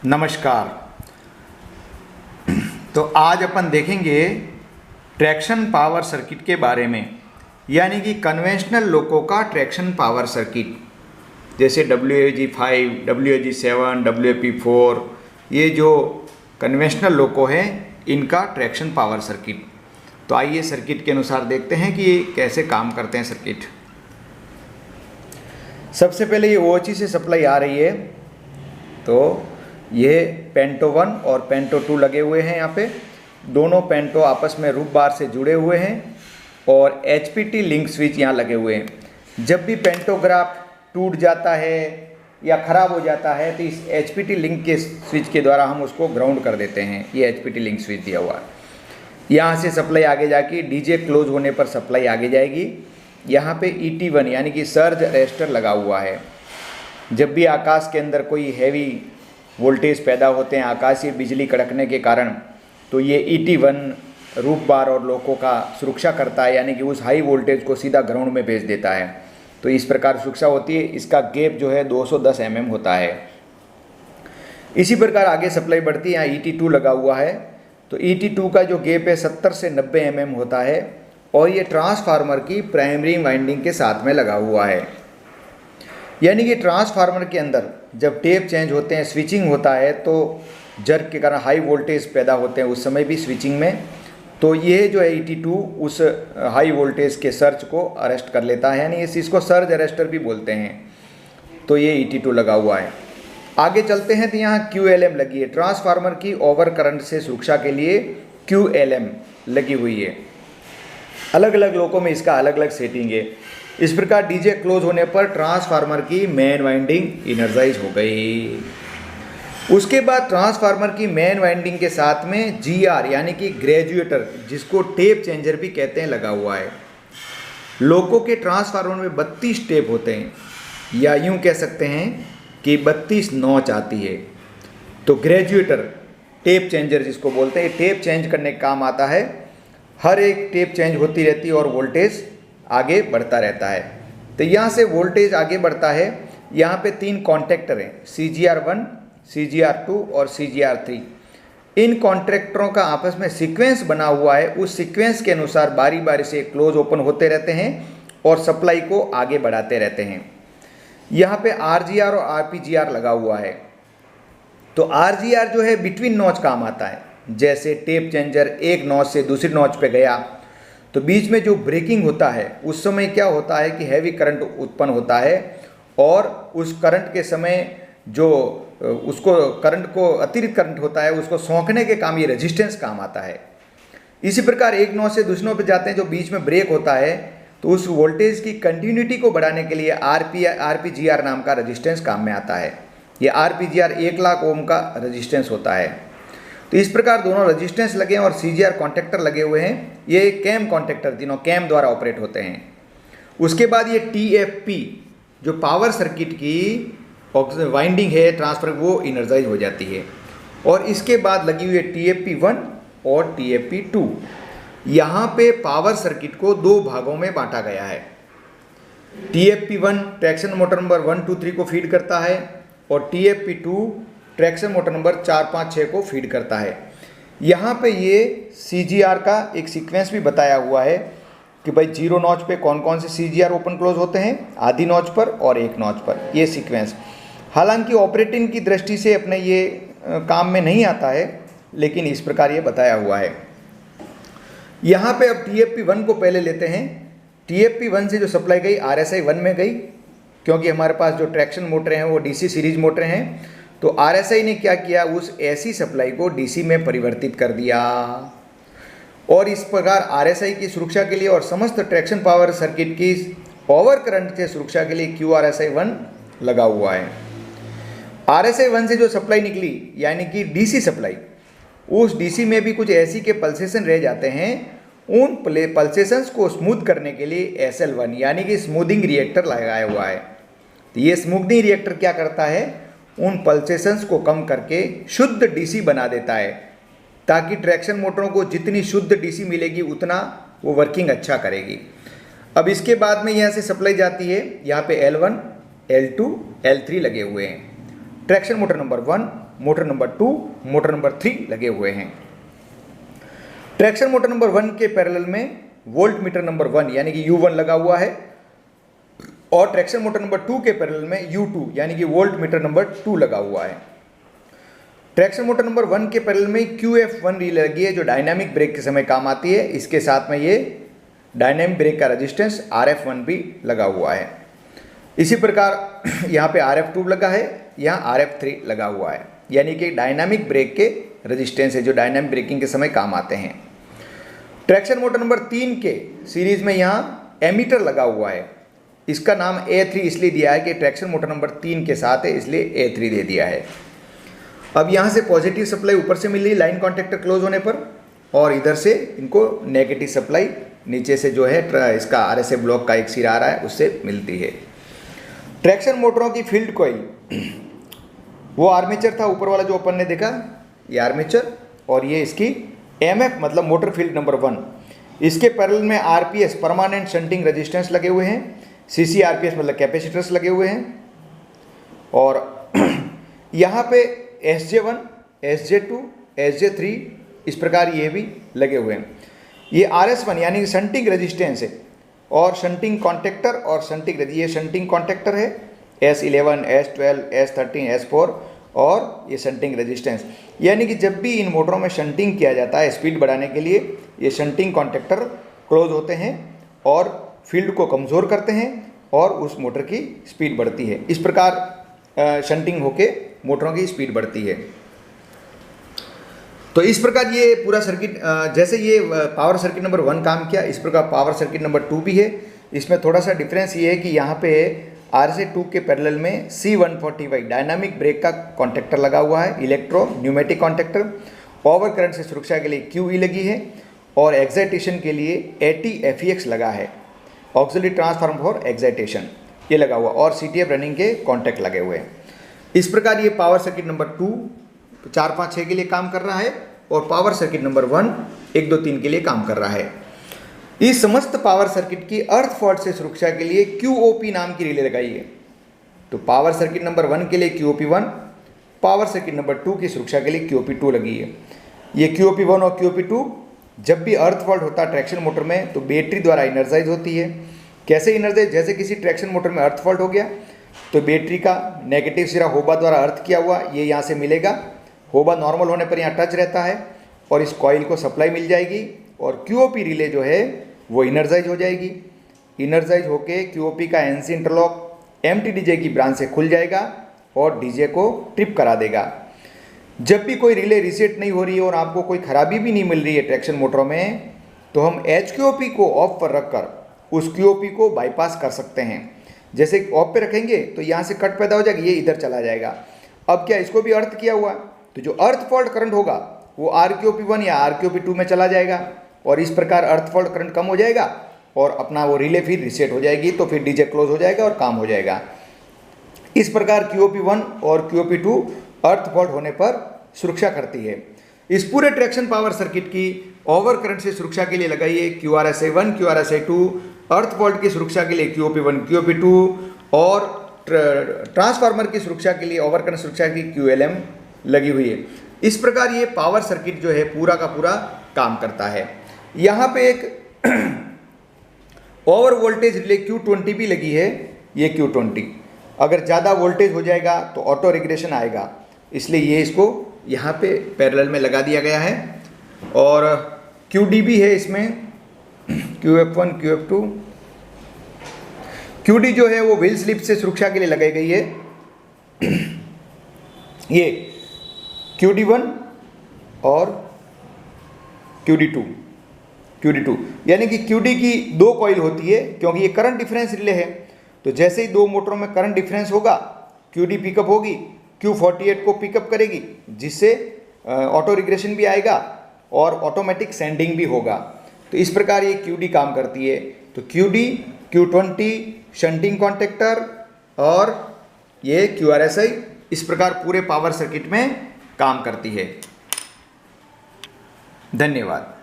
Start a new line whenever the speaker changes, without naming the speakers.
नमस्कार। तो आज अपन देखेंगे ट्रैक्शन पावर सर्किट के बारे में, यानी कि कन्वेंशनल लोको का ट्रैक्शन पावर सर्किट, जैसे WAG5, WAG7, WP4, ये जो कन्वेंशनल लोको हैं इनका ट्रैक्शन पावर सर्किट। तो आइए सर्किट के अनुसार देखते हैं कि ये कैसे काम करते हैं सर्किट। सबसे पहले ये OHE से सप्लाई आ रही है, तो ये पेंटो 1 और पेंटो 2 लगे हुए हैं। यहाँ पे दोनों पेंटो आपस में रूफ बार से जुड़े हुए हैं और HPT लिंक स्विच यहाँ लगे हुए हैं। जब भी पेंटोग्राफ टूट जाता है या ख़राब हो जाता है तो इस HPT लिंक के स्विच के द्वारा हम उसको ग्राउंड कर देते हैं। ये HPT लिंक स्विच दिया हुआ है। यहाँ से सप्लाई आगे जाके DJ क्लोज होने पर सप्लाई आगे जाएगी। यहाँ पे ET1 यानी कि सर्ज अरेस्टर लगा हुआ है। जब भी आकाश के अंदर कोई हैवी वोल्टेज पैदा होते हैं आकाशीय बिजली कड़कने के कारण, तो ये ET1 रूफ बार और लोको का सुरक्षा करता है, यानी कि उस हाई वोल्टेज को सीधा ग्राउंड में भेज देता है। तो इस प्रकार सुरक्षा होती है। इसका गैप जो है 210 mm होता है। इसी प्रकार आगे सप्लाई बढ़ती है। यहाँ ET2 लगा हुआ है, तो ET2 का जो गैप है 70 से 90 mm होता है और ये ट्रांसफार्मर की प्राइमरी वाइंडिंग के साथ में लगा हुआ है। यानी कि ट्रांसफार्मर के अंदर जब टेप चेंज होते हैं, स्विचिंग होता है, तो जर्क के कारण हाई वोल्टेज पैदा होते हैं उस समय भी स्विचिंग में, तो ये जो है ET2 उस हाई वोल्टेज के सर्ज को अरेस्ट कर लेता है, यानी इस चीज़ को सर्ज अरेस्टर भी बोलते हैं। तो ये ET2 लगा हुआ है। आगे चलते हैं तो यहाँ QLM लगी है। ट्रांसफार्मर की ओवर करंट से सुरक्षा के लिए QLM लगी हुई है। अलग अलग लोकों में इसका अलग अलग सेटिंग है। इस प्रकार DJ क्लोज होने पर ट्रांसफार्मर की मेन वाइंडिंग इनर्जाइज हो गई। उसके बाद ट्रांसफार्मर की मेन वाइंडिंग के साथ में GR यानी कि ग्रेजुएटर, जिसको टेप चेंजर भी कहते हैं, लगा हुआ है। लोको के ट्रांसफार्मर में 32 टेप होते हैं, या यूं कह सकते हैं कि 32 नॉच आती है। तो ग्रेजुएटर टेप चेंजर जिसको बोलते हैं, टेप चेंज करने का काम आता है। हर एक टेप चेंज होती रहती है और वोल्टेज आगे बढ़ता रहता है। तो यहाँ से वोल्टेज आगे बढ़ता है। यहाँ पे 3 कॉन्टैक्टर हैं, CGR1, CGR2 और CGR3। इन कॉन्टैक्टरों का आपस में सीक्वेंस बना हुआ है। उस सीक्वेंस के अनुसार बारी बारी से क्लोज ओपन होते रहते हैं और सप्लाई को आगे बढ़ाते रहते हैं। यहाँ पे RGR और RPGR लगा हुआ है। तो RGR जो है बिटवीन नॉच काम आता है। जैसे टेप चेंजर एक नॉच से दूसरी नॉच पे गया तो बीच में जो ब्रेकिंग होता है उस समय क्या होता है कि हैवी करंट उत्पन्न होता है और उस करंट के समय जो उसको करंट को अतिरिक्त करंट होता है उसको सोखने के काम ये रेजिस्टेंस काम आता है। इसी प्रकार एक नॉच से दूसरी नॉच पे जाते हैं, जो बीच में ब्रेक होता है, तो उस वोल्टेज की कंटिन्यूटी को बढ़ाने के लिए RPGR नाम का रेजिस्टेंस काम में आता है। ये RPGR 1 लाख ओम का रेजिस्टेंस होता है। तो इस प्रकार दोनों रेजिस्टेंस लगे हैं और CGR कॉन्टैक्टर लगे हुए हैं। ये कैम कॉन्टैक्टर तीनों कैम द्वारा ऑपरेट होते हैं। उसके बाद ये TFP जो पावर सर्किट की वाइंडिंग है ट्रांसफर, वो इनर्जाइज हो जाती है। और इसके बाद लगी हुई है TFP1 और TFP2। यहाँ पे पावर सर्किट को 2 भागों में बांटा गया है। TFP1 ट्रैक्शन मोटर नंबर 1, 2, 3 को फीड करता है और TFP2 ट्रैक्शन मोटर नंबर 4, 5, 6 को फीड करता है। यहाँ पे ये CGR का एक सीक्वेंस भी बताया हुआ है कि भाई 0 नॉच पे कौन कौन से CGR ओपन क्लोज होते हैं, आधी नॉच पर और 1 नॉच पर, ये सीक्वेंस। हालांकि ऑपरेटिंग की दृष्टि से अपने ये काम में नहीं आता है, लेकिन इस प्रकार ये बताया हुआ है। यहाँ पे अब TFP1 को पहले लेते हैं। TFP1 से जो सप्लाई गई RSI 1 में गई, क्योंकि हमारे पास जो ट्रैक्शन मोटरें हैं वो DC सीरीज मोटरें हैं। तो RSI ने क्या किया, उस ऐसी सप्लाई को DC में परिवर्तित कर दिया और इस प्रकार RSI की सुरक्षा के लिए और समस्त ट्रैक्शन पावर सर्किट की ओवर करंट से सुरक्षा के लिए QRSI1 लगा हुआ है। RSI1 से जो सप्लाई निकली यानी कि DC सप्लाई, उस DC में भी कुछ ऐसी के पल्सेशन रह जाते हैं। उन पल्सेशंस को स्मूथ करने के लिए SL1 यानी कि स्मूथिंग रिएक्टर लगाया हुआ है। तो ये स्मूथिंग रिएक्टर क्या करता है, उन पल्सेशंस को कम करके शुद्ध DC बना देता है, ताकि ट्रैक्शन मोटरों को जितनी शुद्ध DC मिलेगी उतना वो वर्किंग अच्छा करेगी। अब इसके बाद में यहाँ से सप्लाई जाती है। यहाँ पे L1, L2, L3 लगे हुए हैं। Traction motor number 1 motor number 2, motor number 3 लगे हुए हैं। ट्रैक्शन मोटर नंबर 1 के पैरेलल में वोल्ट मीटर नंबर 1 यानी कि U1 लगा हुआ है और ट्रैक्शन मोटर नंबर 2 के पैरेलल में U2 यानी कि वोल्ट मीटर नंबर 2 लगा हुआ है। ट्रैक्शन मोटर नंबर 1 के पैरेलल में QF1 रिले लगी है जो डायनामिक ब्रेक के समय काम आती है। इसके साथ में ये डायनामिक ब्रेक का रेजिस्टेंस RF1 भी लगा हुआ है। इसी प्रकार यहाँ पे RF2 लगा है, यहाँ RF3 लगा हुआ है, यानी कि डायनामिक ब्रेक के रेजिस्टेंस है जो डायनामिक ब्रेकिंग के समय काम आते हैं। ट्रैक्शन मोटर नंबर 3 के सीरीज में यहाँ एमीटर लगा हुआ है। इसका नाम A3 इसलिए दिया है कि ट्रैक्शन मोटर नंबर 3 के साथ है, इसलिए A3 दे दिया है। अब यहाँ से पॉजिटिव सप्लाई ऊपर से मिल रही लाइन कॉन्टेक्टर क्लोज होने पर, और इधर से इनको नेगेटिव सप्लाई नीचे से जो है इसका RSA ब्लॉक का एक सिरा आ रहा है उससे मिलती है। ट्रैक्शन मोटरों की फील्ड कॉइल, वो आर्मेचर था ऊपर वाला जो अपन ने देखा, ये आर्मेचर, और ये इसकी MF मतलब मोटर फील्ड नंबर 1। इसके पैरेलल में RPS परमानेंट शंटिंग रेजिस्टेंस लगे हुए हैं, CCRPS मतलब कैपेसिटर्स लगे हुए हैं, और यहाँ पे SJ1, SJ2, SJ3 इस प्रकार ये भी लगे हुए हैं। ये RS1 यानी शंटिंग रेजिस्टेंस है, और शंटिंग कॉन्टेक्टर और शंटिंग, ये शंटिंग कॉन्टेक्टर है S11, S12, S13, S4, और ये शंटिंग रेजिस्टेंस, यानी कि जब भी इन मोटरों में शंटिंग किया जाता है स्पीड बढ़ाने के लिए, ये शंटिंग कॉन्टेक्टर क्लोज होते हैं और फील्ड को कमज़ोर करते हैं और उस मोटर की स्पीड बढ़ती है। इस प्रकार शंटिंग होके मोटरों की स्पीड बढ़ती है। तो इस प्रकार ये पूरा सर्किट, जैसे ये पावर सर्किट नंबर 1 काम किया, इस प्रकार पावर सर्किट नंबर 2 भी है। इसमें थोड़ा सा डिफरेंस ये है कि यहाँ पे RSA2 के पैरेलल में C145 डायनामिक ब्रेक का कॉन्टेक्टर लगा हुआ है, electro pneumatic contactor. Over current से सुरक्षा के लिए QE लगी है, और एक्साइटेशन के लिए ATFEX लगा है, ऑक्सिलरी ट्रांसफार्मर फॉर एक्साइटेशन, ये लगा हुआ, और CTF रनिंग के कॉन्टैक्ट लगे हुए हैं। इस प्रकार ये पावर सर्किट नंबर 2 4, 5, 6 के लिए काम कर रहा है, और पावर सर्किट नंबर 1 1, 2, 3 के लिए काम कर रहा है। इस समस्त पावर सर्किट की अर्थ फॉल्ट से सुरक्षा के लिए QOP नाम की रिले लगाई है। तो पावर सर्किट नंबर 1 के लिए QOP1, पावर सर्किट नंबर 2 की सुरक्षा के लिए QOP2 लगी है। ये QOP1 और QOP2 जब भी अर्थ फॉल्ट होता है ट्रैक्शन मोटर में तो बैटरी द्वारा इनर्जाइज होती है। कैसे इनर्जाइज? जैसे किसी ट्रैक्शन मोटर में अर्थ फॉल्ट हो गया तो बैटरी का नेगेटिव सिरा होबा द्वारा अर्थ किया हुआ ये यहाँ से मिलेगा, होबा नॉर्मल होने पर यहाँ टच रहता है और इस कॉइल को सप्लाई मिल जाएगी, और QOP रिले जो है वो इनर्जाइज हो जाएगी। इनर्जाइज होके QOP का NC इंटरलॉक एम्प्टी डीजे की ब्रांच से खुल जाएगा और डीजे को ट्रिप करा देगा। जब भी कोई रिले रीसेट नहीं हो रही है और आपको कोई खराबी भी नहीं मिल रही है ट्रैक्शन मोटर में, तो हम HQOP को ऑफ पर रखकर उस QOP को बाईपास कर सकते हैं। जैसे ऑफ पे रखेंगे तो यहाँ से कट पैदा हो जाएगा, ये इधर चला जाएगा। अब क्या इसको भी अर्थ किया हुआ, तो जो अर्थ फॉल्ट करंट होगा वो RQOP1 या RQOP2 में चला जाएगा, और इस प्रकार अर्थ फॉल्ट करंट कम हो जाएगा और अपना वो रिले फिर रीसेट हो जाएगी, तो फिर डीजे क्लोज हो जाएगा और काम हो जाएगा। इस प्रकार QOP1 और QOP2 अर्थ फॉल्ट होने पर सुरक्षा करती है। इस पूरे ट्रैक्शन पावर सर्किट की ओवर करंट से सुरक्षा के लिए लगाई है QRSA1, QRSA2, अर्थ फॉल्ट की सुरक्षा के लिए QOP1, QOP2, और ट्रांसफार्मर की सुरक्षा के लिए ओवर करंट सुरक्षा की QLM लगी हुई है। इस प्रकार ये पावर सर्किट जो है पूरा का पूरा काम करता है। यहाँ पे एक ओवर वोल्टेज रिले Q20 भी लगी है, ये Q20 अगर ज़्यादा वोल्टेज हो जाएगा तो ऑटो रिग्रेशन आएगा, इसलिए ये इसको यहाँ पे पैरेलल में लगा दिया गया है। और QD भी है इसमें, QF1, QF2। QD जो है वो व्हील स्लिप से सुरक्षा के लिए लगाई गई है। ये QD1 और QD2 यानी कि QD की 2 कॉइल होती है, क्योंकि ये करंट डिफरेंस रिले है। तो जैसे ही 2 मोटरों में करंट डिफरेंस होगा QD पिकअप होगी, Q48 को पिकअप करेगी, जिससे ऑटो रिग्रेशन भी आएगा और ऑटोमेटिक सेंडिंग भी होगा। तो इस प्रकार ये QD काम करती है। तो QD, Q20 शंटिंग कॉन्टेक्टर और ये QRSI इस प्रकार पूरे पावर सर्किट में काम करती है। धन्यवाद।